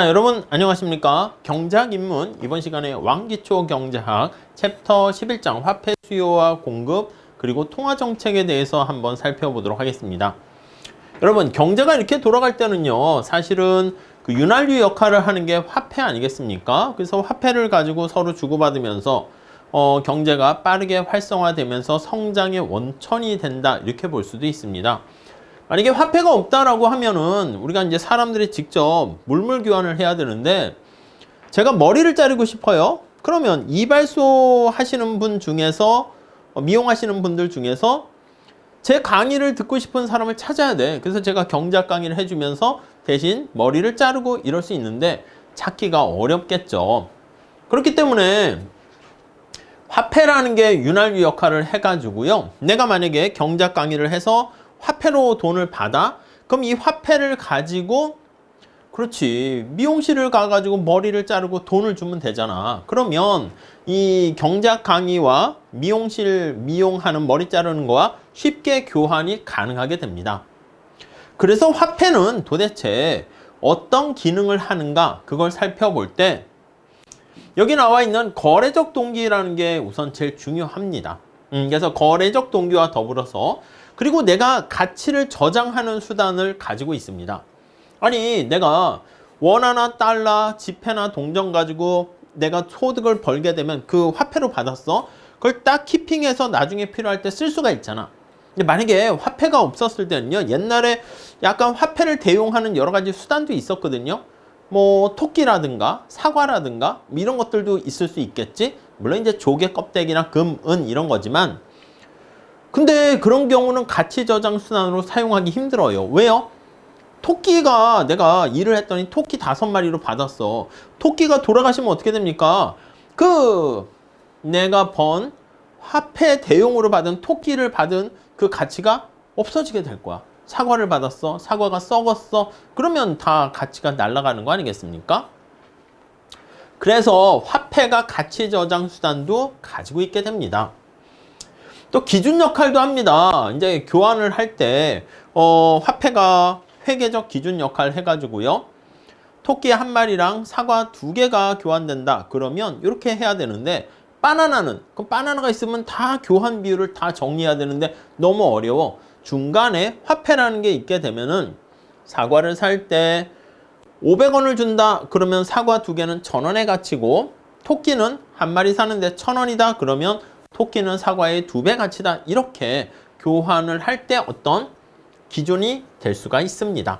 여러분 안녕하십니까? 경제학 입문 이번 시간에 왕기초 경제학 챕터 11장 화폐 수요와 공급 그리고 통화 정책에 대해서 한번 살펴보도록 하겠습니다. 여러분 경제가 이렇게 돌아갈 때는요 사실은 그 윤활유 역할을 하는 게 화폐 아니겠습니까? 그래서 화폐를 가지고 서로 주고받으면서 경제가 빠르게 활성화되면서 성장의 원천이 된다 이렇게 볼 수도 있습니다. 만약에 화폐가 없다라고 하면은 우리가 이제 사람들이 직접 물물 교환을 해야 되는데 제가 머리를 자르고 싶어요. 그러면 이발소 하시는 분 중에서 미용하시는 분들 중에서 제 강의를 듣고 싶은 사람을 찾아야 돼. 그래서 제가 경제학 강의를 해주면서 대신 머리를 자르고 이럴 수 있는데 찾기가 어렵겠죠. 그렇기 때문에 화폐라는 게 윤활유 역할을 해가지고요. 내가 만약에 경제학 강의를 해서 화폐로 돈을 받아? 그럼 이 화폐를 가지고 그렇지 미용실을 가가지고 머리를 자르고 돈을 주면 되잖아. 그러면 이 경제학 강의와 미용실 미용하는 머리 자르는 거와 쉽게 교환이 가능하게 됩니다. 그래서 화폐는 도대체 어떤 기능을 하는가 그걸 살펴볼 때 여기 나와 있는 거래적 동기라는 게 우선 제일 중요합니다. 그래서 거래적 동기와 더불어서 그리고 내가 가치를 저장하는 수단을 가지고 있습니다. 아니 내가 원화나 달러, 지폐나 동전 가지고 내가 소득을 벌게 되면 그 화폐로 받았어. 그걸 딱 키핑해서 나중에 필요할 때 쓸 수가 있잖아. 근데 만약에 화폐가 없었을 때는요. 옛날에 약간 화폐를 대용하는 여러 가지 수단도 있었거든요. 뭐 토끼라든가 사과라든가 이런 것들도 있을 수 있겠지. 물론 이제 조개 껍데기나 금, 은 이런 거지만 근데 그런 경우는 가치 저장 수단으로 사용하기 힘들어요. 왜요? 토끼가 내가 일을 했더니 토끼 5마리로 받았어. 토끼가 돌아가시면 어떻게 됩니까? 내가 번 화폐 대용으로 받은 토끼를 받은 그 가치가 없어지게 될 거야. 사과를 받았어. 사과가 썩었어. 그러면 다 가치가 날아가는 거 아니겠습니까? 그래서 화폐가 가치 저장 수단도 가지고 있게 됩니다. 또 기준 역할도 합니다. 이제 교환을 할 때 화폐가 회계적 기준 역할 해가지고요. 토끼 1마리랑 사과 2개가 교환된다. 그러면 이렇게 해야 되는데 그럼 바나나가 있으면 다 교환 비율을 다 정리해야 되는데 너무 어려워. 중간에 화폐라는 게 있게 되면은 사과를 살 때 500원을 준다. 그러면 사과 2개는 1000원의 가치고 토끼는 1마리 사는데 1000원이다. 그러면 토끼는 사과의 2배 가치다. 이렇게 교환을 할 때 어떤 기준이 될 수가 있습니다.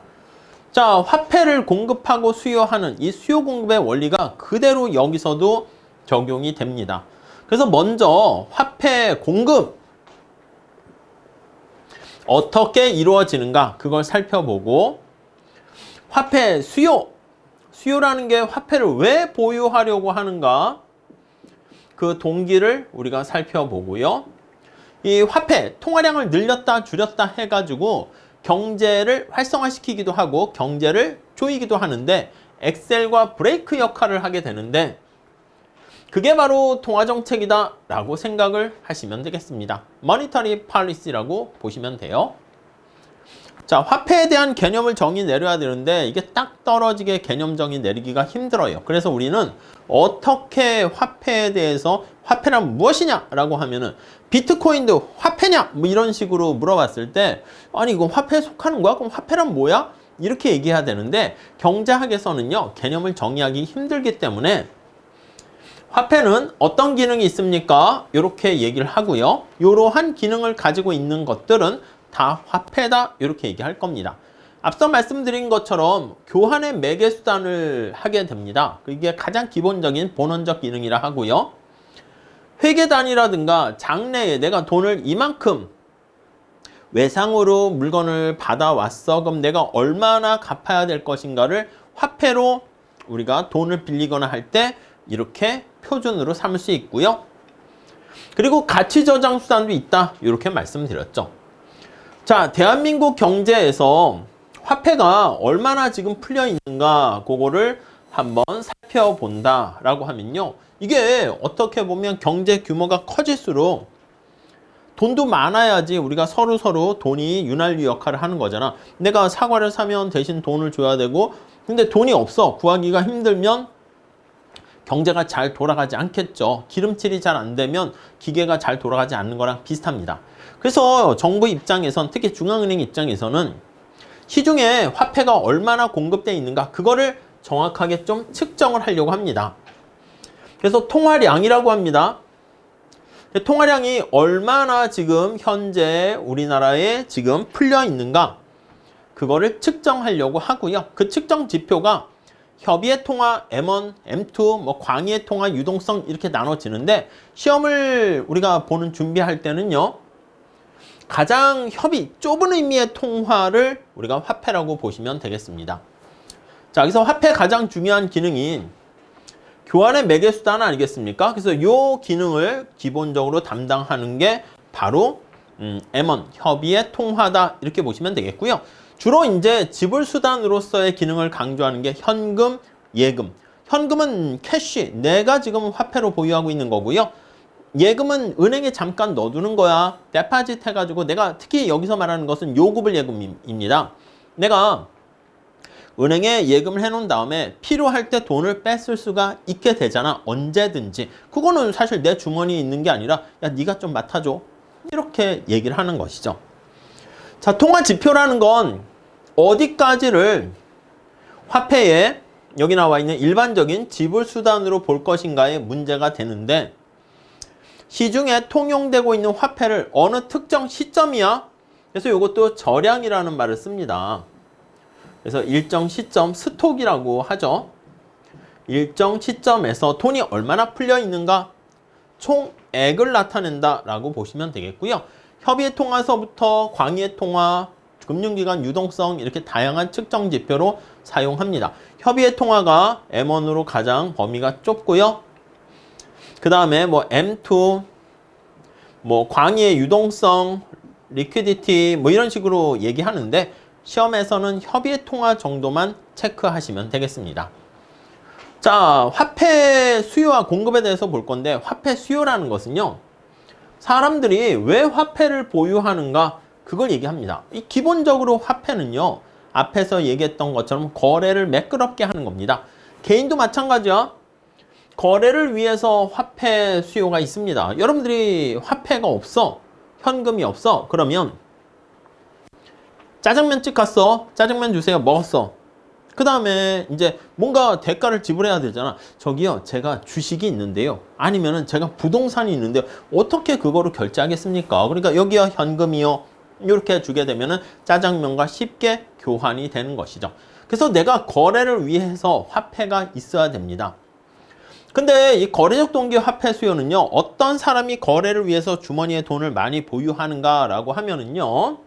자, 화폐를 공급하고 수요하는 이 수요 공급의 원리가 그대로 여기서도 적용이 됩니다. 그래서 먼저 화폐 공급 어떻게 이루어지는가 그걸 살펴보고 화폐 수요라는 게 화폐를 왜 보유하려고 하는가 그 동기를 우리가 살펴보고요. 이 화폐 통화량을 늘렸다 줄였다 해가지고 경제를 활성화시키기도 하고 경제를 조이기도 하는데 엑셀과 브레이크 역할을 하게 되는데 그게 바로 통화정책이다 라고 생각을 하시면 되겠습니다. Monetary Policy라고 보시면 돼요. 자, 화폐에 대한 개념을 정의 내려야 되는데 이게 딱 떨어지게 개념 정의 내리기가 힘들어요. 그래서 우리는 어떻게 화폐에 대해서 화폐란 무엇이냐 라고 하면은 비트코인도 화폐냐 뭐 이런 식으로 물어봤을 때 아니 이거 화폐에 속하는 거야? 그럼 화폐란 뭐야? 이렇게 얘기해야 되는데 경제학에서는요 개념을 정의하기 힘들기 때문에 화폐는 어떤 기능이 있습니까? 이렇게 얘기를 하고요. 이러한 기능을 가지고 있는 것들은 다 화폐다 이렇게 얘기할 겁니다. 앞서 말씀드린 것처럼 교환의 매개 수단을 하게 됩니다. 이게 가장 기본적인 본원적 기능이라 하고요. 회계 단위라든가 장래에 내가 돈을 이만큼 외상으로 물건을 받아왔어. 그럼 내가 얼마나 갚아야 될 것인가를 화폐로 우리가 돈을 빌리거나 할 때 이렇게 표준으로 삼을 수 있고요. 그리고 가치 저장 수단도 있다. 이렇게 말씀드렸죠. 자, 대한민국 경제에서 화폐가 얼마나 지금 풀려 있는가 그거를 한번 살펴본다 라고 하면요. 이게 어떻게 보면 경제 규모가 커질수록 돈도 많아야지 우리가 서로 돈이 윤활유 역할을 하는 거잖아. 내가 사과를 사면 대신 돈을 줘야 되고 근데 돈이 없어. 구하기가 힘들면 경제가 잘 돌아가지 않겠죠. 기름칠이 잘 안 되면 기계가 잘 돌아가지 않는 거랑 비슷합니다. 그래서 정부 입장에선, 특히 중앙은행 입장에서는 시중에 화폐가 얼마나 공급되어 있는가, 그거를 정확하게 좀 측정을 하려고 합니다. 그래서 통화량이라고 합니다. 통화량이 얼마나 지금 현재 우리나라에 지금 풀려 있는가, 그거를 측정하려고 하고요. 그 측정 지표가 협의의 통화 M1, M2, 뭐 광의의 통화 유동성 이렇게 나눠지는데, 시험을 우리가 보는 준비할 때는요, 가장 협의 좁은 의미의 통화를 우리가 화폐라고 보시면 되겠습니다. 자, 여기서 화폐 가장 중요한 기능이 교환의 매개수단 아니겠습니까? 그래서 이 기능을 기본적으로 담당하는 게 바로 M1, 협의의 통화다, 이렇게 보시면 되겠고요. 주로 이제 지불수단으로서의 기능을 강조하는 게 현금, 예금. 현금은 캐시, 내가 지금 화폐로 보유하고 있는 거고요. 예금은 은행에 잠깐 넣어두는 거야. 데파짓 해가지고, 내가 특히 여기서 말하는 것은 요구불 예금입니다. 내가 은행에 예금을 해놓은 다음에 필요할 때 돈을 뺐을 수가 있게 되잖아. 언제든지. 그거는 사실 내 주머니에 있는 게 아니라, 야, 네가 좀 맡아줘, 이렇게 얘기를 하는 것이죠. 자, 통화지표라는 건 어디까지를 화폐에 여기 나와 있는 일반적인 지불수단으로 볼 것인가에 문제가 되는데, 시중에 통용되고 있는 화폐를 어느 특정 시점이야. 그래서 이것도 절량이라는 말을 씁니다. 그래서 일정 시점, 스톡이라고 하죠. 일정 시점에서 돈이 얼마나 풀려 있는가, 총액을 나타낸다라고 보시면 되겠고요. 협의의 통화서부터 광의의 통화, 금융기관 유동성, 이렇게 다양한 측정 지표로 사용합니다. 협의의 통화가 M1으로 가장 범위가 좁고요. 그 다음에 뭐 M2, 뭐 광의의 유동성, 리퀴디티, 뭐 이런 식으로 얘기하는데, 시험에서는 협의의 통화 정도만 체크하시면 되겠습니다. 자, 화폐 수요와 공급에 대해서 볼 건데, 화폐 수요라는 것은요, 사람들이 왜 화폐를 보유하는가, 그걸 얘기합니다. 이 기본적으로 화폐는요, 앞에서 얘기했던 것처럼 거래를 매끄럽게 하는 겁니다. 개인도 마찬가지야. 거래를 위해서 화폐 수요가 있습니다. 여러분들이 화폐가 없어, 현금이 없어, 그러면 짜장면집 갔어, 짜장면 주세요, 먹었어. 그 다음에 이제 뭔가 대가를 지불해야 되잖아. 저기요, 제가 주식이 있는데요, 아니면은 제가 부동산이 있는데요, 어떻게 그거를 결제하겠습니까? 그러니까 여기요, 현금이요, 이렇게 주게 되면은 짜장면과 쉽게 교환이 되는 것이죠. 그래서 내가 거래를 위해서 화폐가 있어야 됩니다. 근데 이 거래적 동기 화폐 수요는요, 어떤 사람이 거래를 위해서 주머니에 돈을 많이 보유하는가라고 하면은요,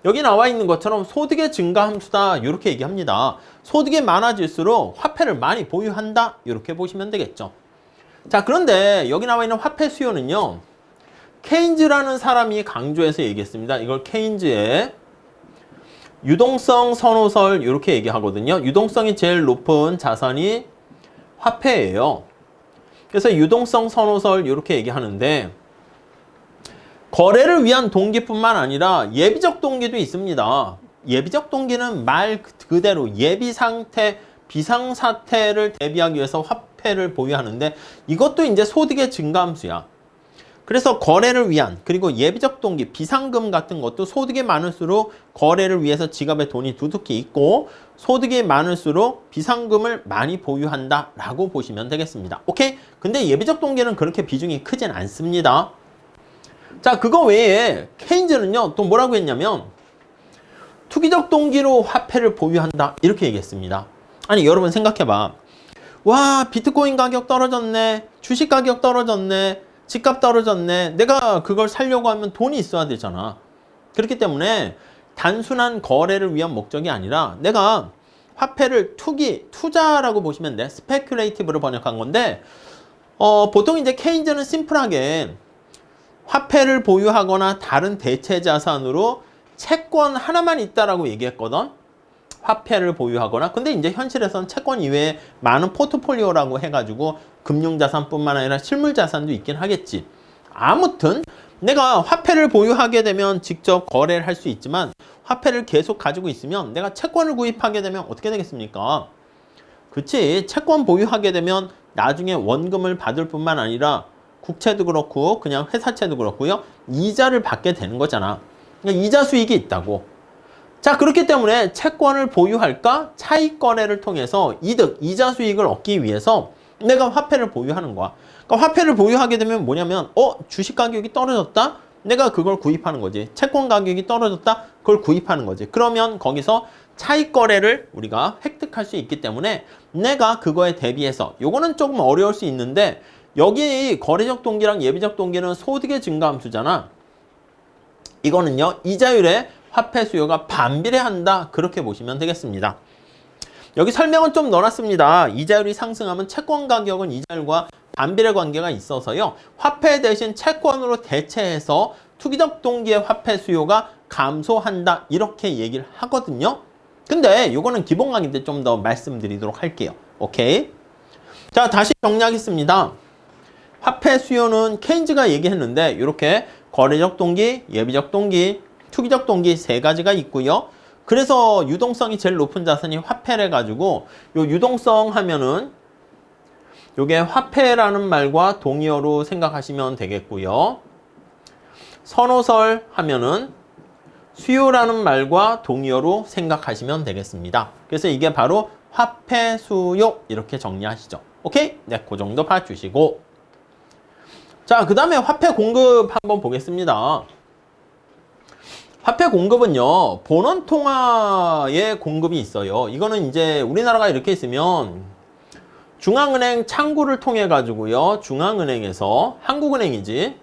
여기 나와 있는 것처럼 소득의 증가 함수다, 이렇게 얘기합니다. 소득이 많아질수록 화폐를 많이 보유한다, 이렇게 보시면 되겠죠. 자, 그런데 여기 나와 있는 화폐 수요는요, 케인즈라는 사람이 강조해서 얘기했습니다. 이걸 케인즈의 유동성 선호설, 이렇게 얘기하거든요. 유동성이 제일 높은 자산이 화폐예요. 그래서 유동성 선호설, 이렇게 얘기하는데, 거래를 위한 동기뿐만 아니라 예비적 동기도 있습니다. 예비적 동기는 말 그대로 예비 상태, 비상 사태를 대비하기 위해서 화폐를 보유하는데, 이것도 이제 소득의 증가 함수야. 그래서 거래를 위한, 그리고 예비적 동기, 비상금 같은 것도 소득이 많을수록 거래를 위해서 지갑에 돈이 두둑히 있고, 소득이 많을수록 비상금을 많이 보유한다 라고 보시면 되겠습니다. 오케이? 근데 예비적 동기는 그렇게 비중이 크진 않습니다. 자, 그거 외에 케인즈는요, 또 뭐라고 했냐면, 투기적 동기로 화폐를 보유한다, 이렇게 얘기했습니다. 아니, 여러분 생각해봐. 와, 비트코인 가격 떨어졌네, 주식 가격 떨어졌네, 집값 떨어졌네, 내가 그걸 살려고 하면 돈이 있어야 되잖아. 그렇기 때문에 단순한 거래를 위한 목적이 아니라, 내가 화폐를 투자라고 보시면 돼. 스페큘레이티브로 번역한 건데, 보통 이제 케인즈는 심플하게 화폐를 보유하거나 다른 대체 자산으로 채권 하나만 있다라고 얘기했거든. 화폐를 보유하거나. 근데 이제 현실에서는 채권 이외에 많은 포트폴리오라고 해가지고 금융자산뿐만 아니라 실물자산도 있긴 하겠지. 아무튼 내가 화폐를 보유하게 되면 직접 거래를 할 수 있지만, 화폐를 계속 가지고 있으면 내가 채권을 구입하게 되면 어떻게 되겠습니까? 그치? 채권 보유하게 되면 나중에 원금을 받을 뿐만 아니라 국채도 그렇고 그냥 회사채도 그렇고요. 이자를 받게 되는 거잖아. 그러니까 이자 수익이 있다고. 자, 그렇기 때문에 채권을 보유할까? 차익 거래를 통해서 이득, 이자 수익을 얻기 위해서 내가 화폐를 보유하는 거야. 그러니까 화폐를 보유하게 되면 뭐냐면 주식 가격이 떨어졌다? 내가 그걸 구입하는 거지. 채권 가격이 떨어졌다? 그걸 구입하는 거지. 그러면 거기서 차익 거래를 우리가 획득할 수 있기 때문에 내가 그거에 대비해서 요거는 조금 어려울 수 있는데 여기 거래적 동기랑 예비적 동기는 소득의 증가함수잖아. 이거는요. 이자율에 화폐 수요가 반비례한다. 그렇게 보시면 되겠습니다. 여기 설명은 좀 넣어놨습니다. 이자율이 상승하면 채권 가격은 이자율과 반비례 관계가 있어서요. 화폐 대신 채권으로 대체해서 투기적 동기의 화폐 수요가 감소한다. 이렇게 얘기를 하거든요. 근데 이거는 기본 강의 때 좀 더 말씀드리도록 할게요. 오케이? 자, 다시 정리하겠습니다. 화폐 수요는 케인즈가 얘기했는데 이렇게 거래적 동기, 예비적 동기, 투기적 동기 세 가지가 있고요. 그래서 유동성이 제일 높은 자산이 화폐래 가지고 요 유동성 하면은 요게 화폐라는 말과 동의어로 생각하시면 되겠고요. 선호설 하면은 수요라는 말과 동의어로 생각하시면 되겠습니다. 그래서 이게 바로 화폐 수요 이렇게 정리하시죠. 오케이? 네, 그 정도 봐주시고. 자, 그 다음에 화폐 공급 한번 보겠습니다. 화폐 공급은요, 본원통화의 공급이 있어요. 이거는 이제 우리나라가 이렇게 있으면 중앙은행 창구를 통해 가지고요, 중앙은행에서 한국은행이지,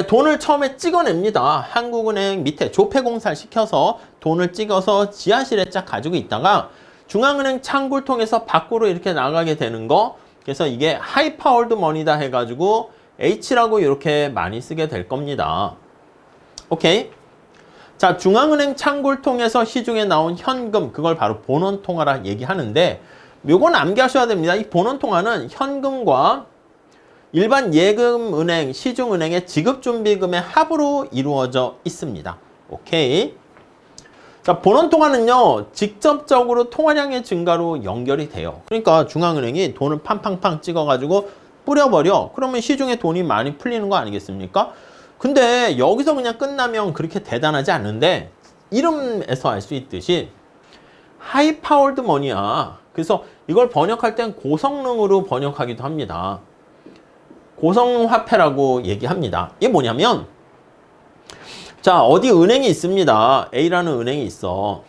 돈을 처음에 찍어냅니다. 한국은행 밑에 조폐공사를 시켜서 돈을 찍어서 지하실에 쫙 가지고 있다가 중앙은행 창구를 통해서 밖으로 이렇게 나가게 되는 거. 그래서 이게 하이파월드 머니다 해가지고 H라고 이렇게 많이 쓰게 될 겁니다. 오케이? 자, 중앙은행 창구를 통해서 시중에 나온 현금, 그걸 바로 본원통화라 얘기하는데 요건 암기하셔야 됩니다. 이 본원통화는 현금과 일반 예금은행, 시중은행의 지급준비금의 합으로 이루어져 있습니다. 오케이. 자, 본원통화는요, 직접적으로 통화량의 증가로 연결이 돼요. 그러니까 중앙은행이 돈을 팡팡팡 찍어가지고 뿌려버려. 그러면 시중에 돈이 많이 풀리는 거 아니겠습니까? 근데 여기서 그냥 끝나면 그렇게 대단하지 않는데 이름에서 알 수 있듯이 하이파월드 머니야. 그래서 이걸 번역할 땐 고성능으로 번역하기도 합니다. 고성능 화폐라고 얘기합니다. 이게 뭐냐면 자, 어디 은행이 있습니다. A라는 은행이 있어.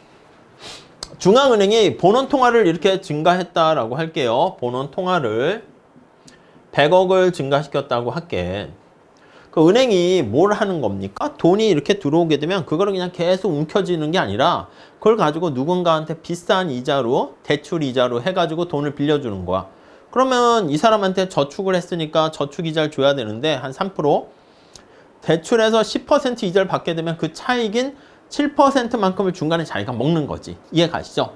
중앙은행이 본원통화를 이렇게 증가했다라고 할게요. 본원통화를 100억을 증가시켰다고 할게. 그 은행이 뭘 하는 겁니까? 돈이 이렇게 들어오게 되면 그거를 그냥 계속 움켜쥐는 게 아니라 그걸 가지고 누군가한테 비싼 이자로, 대출 이자로 해가지고 돈을 빌려주는 거야. 그러면 이 사람한테 저축을 했으니까 저축 이자를 줘야 되는데 한 3%? 대출해서 10% 이자를 받게 되면 그 차익인 7%만큼을 중간에 자기가 먹는 거지. 이해 가시죠?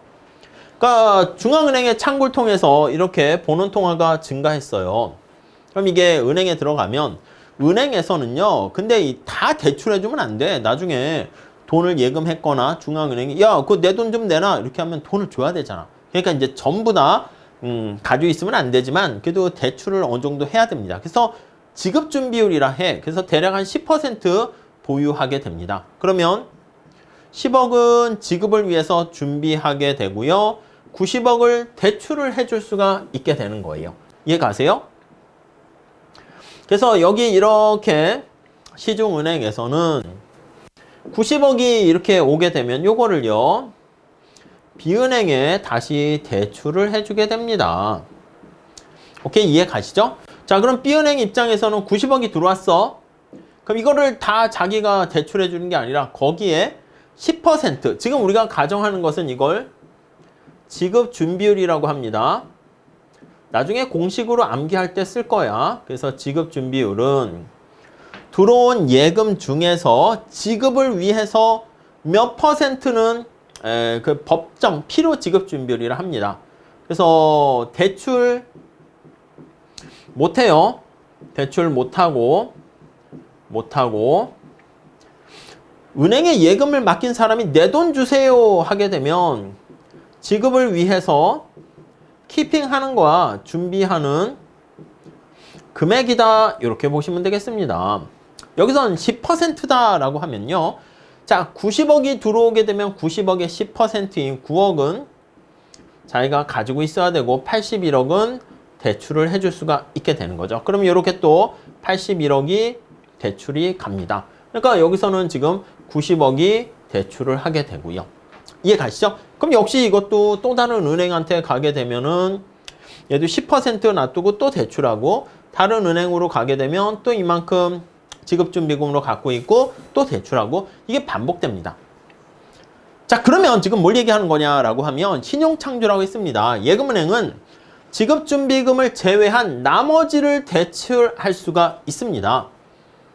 그러니까 중앙은행의 창구를 통해서 이렇게 본원통화가 증가했어요. 그럼 이게 은행에 들어가면 은행에서는요, 근데 다 대출해주면 안 돼. 나중에 돈을 예금했거나 중앙은행이 야, 그거 내 돈 좀 내놔. 이렇게 하면 돈을 줘야 되잖아. 그러니까 이제 전부 다 가지고 있으면 안 되지만 그래도 대출을 어느 정도 해야 됩니다. 그래서 지급준비율이라 해. 그래서 대략 한 10% 보유하게 됩니다. 그러면 10억은 지급을 위해서 준비하게 되고요. 90억을 대출을 해줄 수가 있게 되는 거예요. 이해 가세요? 그래서 여기 이렇게 시중은행에서는 90억이 이렇게 오게 되면 요거를요, B은행에 다시 대출을 해주게 됩니다. 오케이, 이해 가시죠? 자, 그럼 B은행 입장에서는 90억이 들어왔어. 그럼 이거를 다 자기가 대출해 주는 게 아니라 거기에 10%, 지금 우리가 가정하는 것은 이걸 지급 준비율이라고 합니다. 나중에 공식으로 암기할 때 쓸 거야. 그래서 지급 준비율은 들어온 예금 중에서 지급을 위해서 몇 %는 그 법정 필요 지급 준비율이라 합니다. 그래서 대출 못해요. 대출 못하고 은행에 예금을 맡긴 사람이 내 돈 주세요 하게 되면 지급을 위해서 키핑하는 거와 준비하는 금액이다 이렇게 보시면 되겠습니다. 여기선 10%다라고 하면요. 자, 90억이 들어오게 되면 90억의 10%인 9억은 자기가 가지고 있어야 되고 81억은 대출을 해줄 수가 있게 되는 거죠. 그럼 이렇게 또 81억이 대출이 갑니다. 그러니까 여기서는 지금 90억이 대출을 하게 되고요. 이해 가시죠? 그럼 역시 이것도 또 다른 은행한테 가게 되면은 얘도 10% 놔두고 또 대출하고 다른 은행으로 가게 되면 또 이만큼 지급준비금으로 갖고 있고 또 대출하고 이게 반복됩니다. 자, 그러면 지금 뭘 얘기하는 거냐라고 하면 신용창조라고 했습니다. 예금은행은 지급준비금을 제외한 나머지를 대출할 수가 있습니다.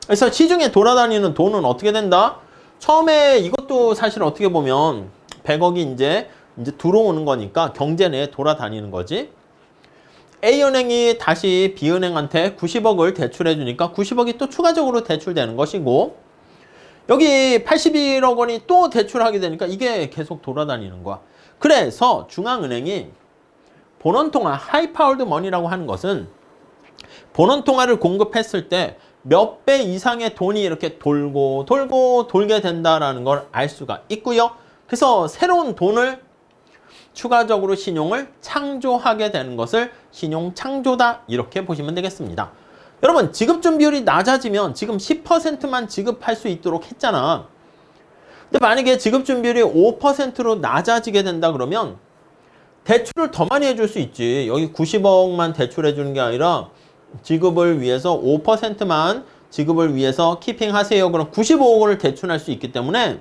그래서 시중에 돌아다니는 돈은 어떻게 된다? 처음에 이것도 사실 어떻게 보면 100억이 이제 들어오는 거니까 경제 내에 돌아다니는 거지. A은행이 다시 B은행한테 90억을 대출해 주니까 90억이 또 추가적으로 대출되는 것이고 여기 81억 원이 또 대출하게 되니까 이게 계속 돌아다니는 거야. 그래서 중앙은행이 본원통화, 하이파워드 머니라고 하는 것은 본원통화를 공급했을 때 몇 배 이상의 돈이 이렇게 돌게 된다라는 걸 알 수가 있고요. 그래서 새로운 돈을 추가적으로 신용을 창조하게 되는 것을 신용창조다 이렇게 보시면 되겠습니다. 여러분 지급준비율이 낮아지면 지금 10%만 지급할 수 있도록 했잖아. 근데 만약에 지급준비율이 5%로 낮아지게 된다 그러면 대출을 더 많이 해줄 수 있지. 여기 90억만 대출해 주는 게 아니라 지급을 위해서 5%만 지급을 위해서 키핑하세요. 그럼 95억 원을 대출할 수 있기 때문에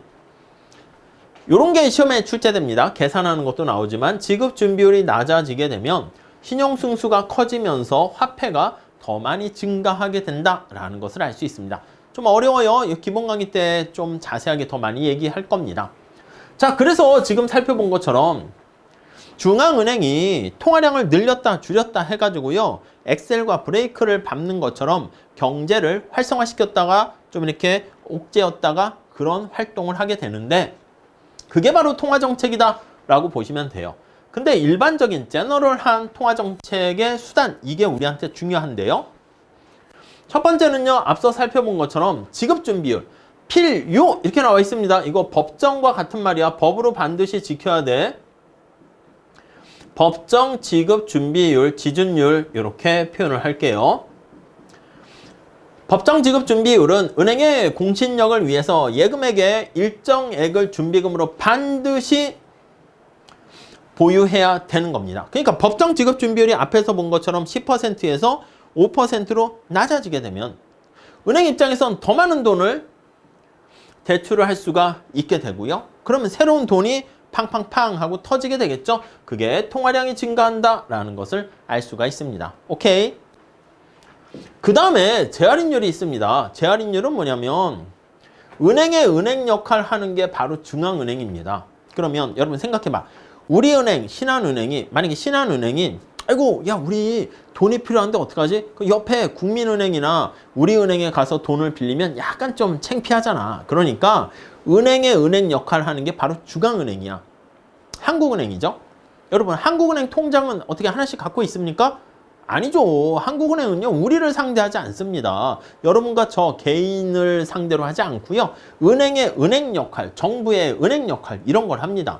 이런 게 시험에 출제됩니다. 계산하는 것도 나오지만 지급 준비율이 낮아지게 되면 신용승수가 커지면서 화폐가 더 많이 증가하게 된다라는 것을 알 수 있습니다. 좀 어려워요. 기본 강의 때 좀 자세하게 더 많이 얘기할 겁니다. 자, 그래서 지금 살펴본 것처럼 중앙은행이 통화량을 늘렸다 줄였다 해가지고요. 엑셀과 브레이크를 밟는 것처럼 경제를 활성화시켰다가 좀 이렇게 옥죄었다가 그런 활동을 하게 되는데 그게 바로 통화정책이다 라고 보시면 돼요. 근데 일반적인 제너럴한 통화정책의 수단 이게 우리한테 중요한데요. 첫 번째는요. 앞서 살펴본 것처럼 지급준비율 필요 이렇게 나와 있습니다. 이거 법정과 같은 말이야. 법으로 반드시 지켜야 돼. 법정 지급준비율 지준율 이렇게 표현을 할게요. 법정 지급 준비율은 은행의 공신력을 위해서 예금액의 일정액을 준비금으로 반드시 보유해야 되는 겁니다. 그러니까 법정 지급 준비율이 앞에서 본 것처럼 10%에서 5%로 낮아지게 되면 은행 입장에선 더 많은 돈을 대출을 할 수가 있게 되고요. 그러면 새로운 돈이 팡팡팡 하고 터지게 되겠죠. 그게 통화량이 증가한다라는 것을 알 수가 있습니다. 오케이. 그 다음에 재할인율이 있습니다. 재할인율은 뭐냐면 은행의 은행 역할을 하는 게 바로 중앙은행입니다. 그러면 여러분 생각해봐. 우리은행, 신한은행이 만약에 신한은행이 아이고 야 우리 돈이 필요한데 어떡하지? 그 옆에 국민은행이나 우리은행에 가서 돈을 빌리면 약간 좀 창피하잖아. 그러니까 은행의 은행 역할을 하는 게 바로 중앙은행이야. 한국은행이죠. 여러분 한국은행 통장은 어떻게 하나씩 갖고 있습니까? 아니죠. 한국은행은요 우리를 상대하지 않습니다. 여러분과 저 개인을 상대로 하지 않고요. 은행의 은행 역할, 정부의 은행 역할 이런 걸 합니다.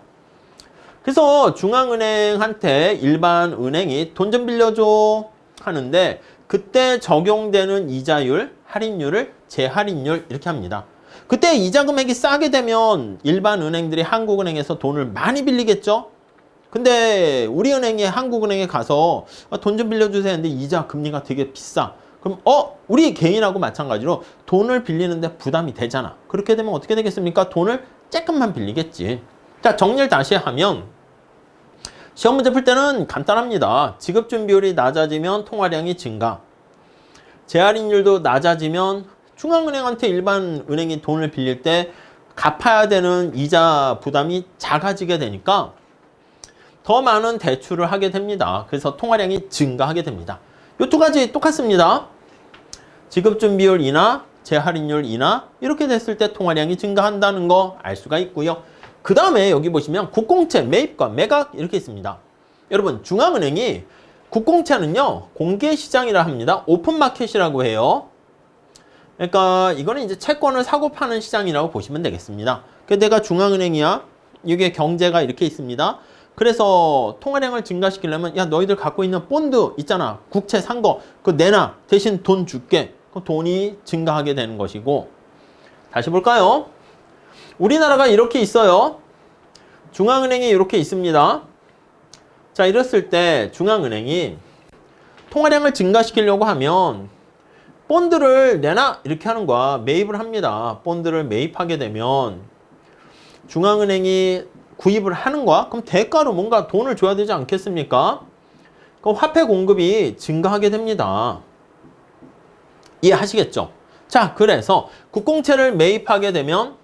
그래서 중앙은행한테 일반 은행이 돈 좀 빌려줘 하는데 그때 적용되는 이자율, 할인율을 재할인율 이렇게 합니다. 그때 이자 금액이 싸게 되면 일반 은행들이 한국은행에서 돈을 많이 빌리겠죠. 근데 우리은행이 한국은행에 가서 돈 좀 빌려주세요 했는데 이자 금리가 되게 비싸. 그럼 우리 개인하고 마찬가지로 돈을 빌리는데 부담이 되잖아. 그렇게 되면 어떻게 되겠습니까? 돈을 조금만 빌리겠지. 자, 정리를 다시 하면 시험 문제 풀 때는 간단합니다. 지급준비율이 낮아지면 통화량이 증가. 재할인율도 낮아지면 중앙은행한테 일반 은행이 돈을 빌릴 때 갚아야 되는 이자 부담이 작아지게 되니까 더 많은 대출을 하게 됩니다. 그래서 통화량이 증가하게 됩니다. 이 두 가지 똑같습니다. 지급준비율 인하, 재할인율 인하 이렇게 됐을 때 통화량이 증가한다는 거 알 수가 있고요. 그 다음에 여기 보시면 국공채 매입과 매각 이렇게 있습니다. 여러분 중앙은행이 국공채는요 공개시장이라 합니다. 오픈마켓이라고 해요. 그러니까 이거는 이제 채권을 사고 파는 시장이라고 보시면 되겠습니다. 내가 중앙은행이야. 여기에 경제가 이렇게 있습니다. 그래서 통화량을 증가시키려면 야 너희들 갖고 있는 본드 있잖아. 국채 산 거 그거 내놔. 대신 돈 줄게. 그 돈이 증가하게 되는 것이고 다시 볼까요? 우리나라가 이렇게 있어요. 중앙은행이 이렇게 있습니다. 자 이랬을 때 중앙은행이 통화량을 증가시키려고 하면 본드를 내놔 이렇게 하는 거야. 매입을 합니다. 본드를 매입하게 되면 중앙은행이 구입을 하는 거야. 그럼 대가로 뭔가 돈을 줘야 되지 않겠습니까? 그럼 화폐 공급이 증가하게 됩니다. 이해하시겠죠? 자, 그래서 국공채를 매입하게 되면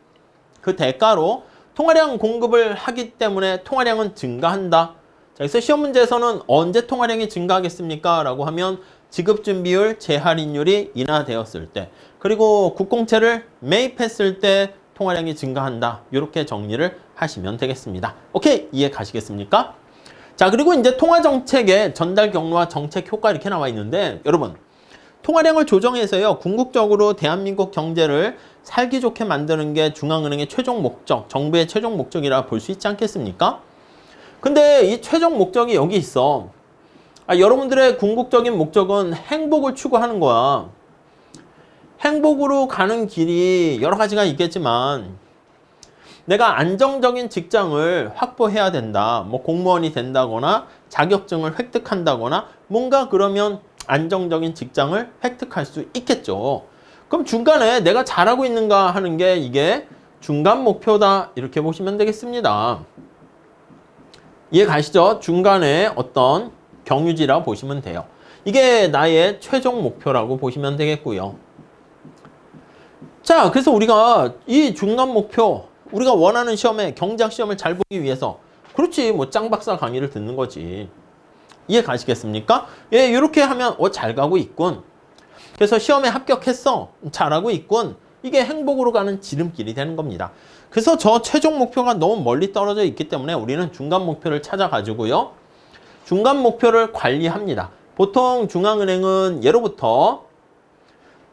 그 대가로 통화량 공급을 하기 때문에 통화량은 증가한다. 자, 그래서 시험 문제에서는 언제 통화량이 증가하겠습니까? 라고 하면 지급준비율, 재할인율이 인하되었을 때 그리고 국공채를 매입했을 때 통화량이 증가한다. 이렇게 정리를 하시면 되겠습니다. 오케이? 이해 가시겠습니까? 자, 그리고 이제 통화정책의 전달 경로와 정책 효과 이렇게 나와 있는데 여러분 통화량을 조정해서요 궁극적으로 대한민국 경제를 살기 좋게 만드는 게 중앙은행의 최종 목적, 정부의 최종 목적이라 볼 수 있지 않겠습니까? 근데 이 최종 목적이 여기 있어. 여러분들의 궁극적인 목적은 행복을 추구하는 거야. 행복으로 가는 길이 여러 가지가 있겠지만 내가 안정적인 직장을 확보해야 된다. 뭐 공무원이 된다거나 자격증을 획득한다거나 뭔가 그러면 안정적인 직장을 획득할 수 있겠죠. 그럼 중간에 내가 잘하고 있는가 하는 게 이게 중간 목표다. 이렇게 보시면 되겠습니다. 이해 가시죠? 중간에 어떤 경유지라고 보시면 돼요. 이게 나의 최종 목표라고 보시면 되겠고요. 자, 그래서 우리가 이 중간 목표, 우리가 원하는 시험에 경제학 시험을 잘 보기 위해서 그렇지 뭐 짱박사 강의를 듣는 거지. 이해 가시겠습니까? 예, 이렇게 하면 잘 가고 있군. 그래서 시험에 합격했어. 잘하고 있군. 이게 행복으로 가는 지름길이 되는 겁니다. 그래서 저 최종 목표가 너무 멀리 떨어져 있기 때문에 우리는 중간 목표를 찾아가지고요. 중간 목표를 관리합니다. 보통 중앙은행은 예로부터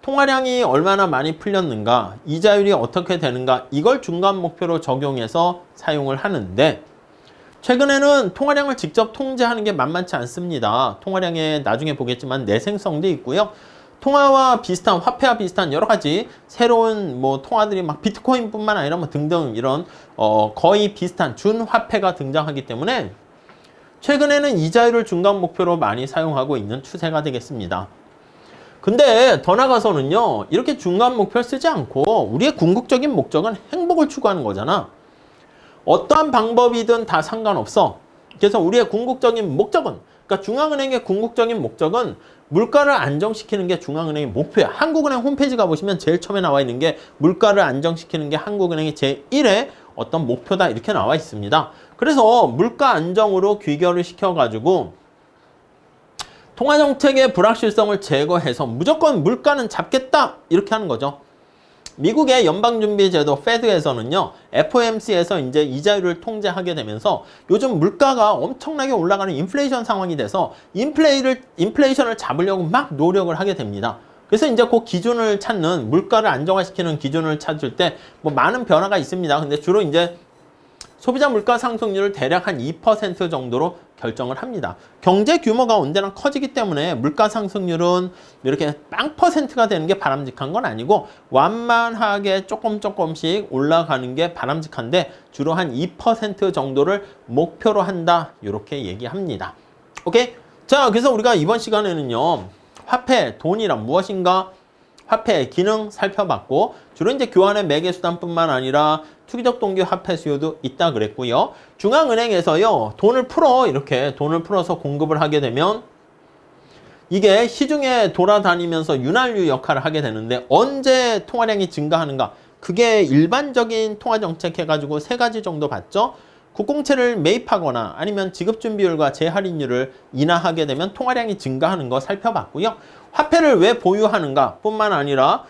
통화량이 얼마나 많이 풀렸는가, 이자율이 어떻게 되는가 이걸 중간 목표로 적용해서 사용을 하는데 최근에는 통화량을 직접 통제하는 게 만만치 않습니다. 통화량에 나중에 보겠지만 내생성도 있고요. 통화와 비슷한, 화폐와 비슷한 여러 가지 새로운 뭐 통화들이 막 비트코인뿐만 아니라 뭐 등등 이런 거의 비슷한 준화폐가 등장하기 때문에 최근에는 이자율을 중간 목표로 많이 사용하고 있는 추세가 되겠습니다. 근데 더 나가서는요, 이렇게 중간 목표를 쓰지 않고 우리의 궁극적인 목적은 행복을 추구하는 거잖아. 어떠한 방법이든 다 상관없어. 그래서 우리의 궁극적인 목적은, 그러니까 중앙은행의 궁극적인 목적은 물가를 안정시키는 게 중앙은행의 목표야. 한국은행 홈페이지 가보시면 제일 처음에 나와 있는 게 물가를 안정시키는 게 한국은행의 제1의 어떤 목표다 이렇게 나와 있습니다. 그래서 물가 안정으로 귀결을 시켜가지고 통화정책의 불확실성을 제거해서 무조건 물가는 잡겠다 이렇게 하는 거죠. 미국의 연방준비제도 페드에서는요, FOMC에서 이제 이자율을 통제하게 되면서 요즘 물가가 엄청나게 올라가는 인플레이션 상황이 돼서 인플레이션을 잡으려고 막 노력을 하게 됩니다. 그래서 이제 그 기준을 찾는, 물가를 안정화시키는 기준을 찾을 때 뭐 많은 변화가 있습니다. 근데 주로 이제 소비자 물가 상승률을 대략 한 2% 정도로 결정을 합니다. 경제 규모가 언제나 커지기 때문에 물가 상승률은 이렇게 빵 퍼센트가 되는 게 바람직한 건 아니고 완만하게 조금씩 올라가는 게 바람직한데 주로 한 2% 정도를 목표로 한다. 이렇게 얘기합니다. 오케이? 자, 그래서 우리가 이번 시간에는요, 화폐, 돈이란 무엇인가? 화폐의 기능 살펴봤고 주로 이제 교환의 매개수단뿐만 아니라 투기적 동기 화폐 수요도 있다 그랬고요. 중앙은행에서요, 돈을 풀어, 이렇게 돈을 풀어서 공급을 하게 되면 이게 시중에 돌아다니면서 윤활유 역할을 하게 되는데 언제 통화량이 증가하는가? 그게 일반적인 통화정책 해가지고 세 가지 정도 봤죠. 국공채를 매입하거나 아니면 지급준비율과 재할인율을 인하하게 되면 통화량이 증가하는 거 살펴봤고요. 화폐를 왜 보유하는가 뿐만 아니라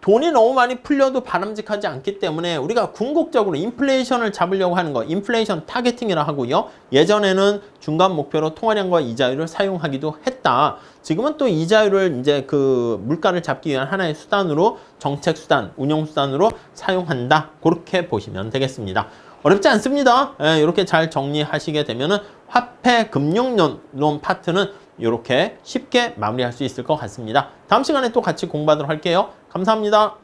돈이 너무 많이 풀려도 바람직하지 않기 때문에 우리가 궁극적으로 인플레이션을 잡으려고 하는 거, 인플레이션 타겟팅이라 하고요. 예전에는 중간 목표로 통화량과 이자율을 사용하기도 했다. 지금은 또 이자율을 이제 그 물가를 잡기 위한 하나의 수단으로, 정책 수단, 운용 수단으로 사용한다. 그렇게 보시면 되겠습니다. 어렵지 않습니다. 이렇게 잘 정리하시게 되면은 화폐 금융론 파트는 이렇게 쉽게 마무리할 수 있을 것 같습니다. 다음 시간에 또 같이 공부하도록 할게요. 감사합니다.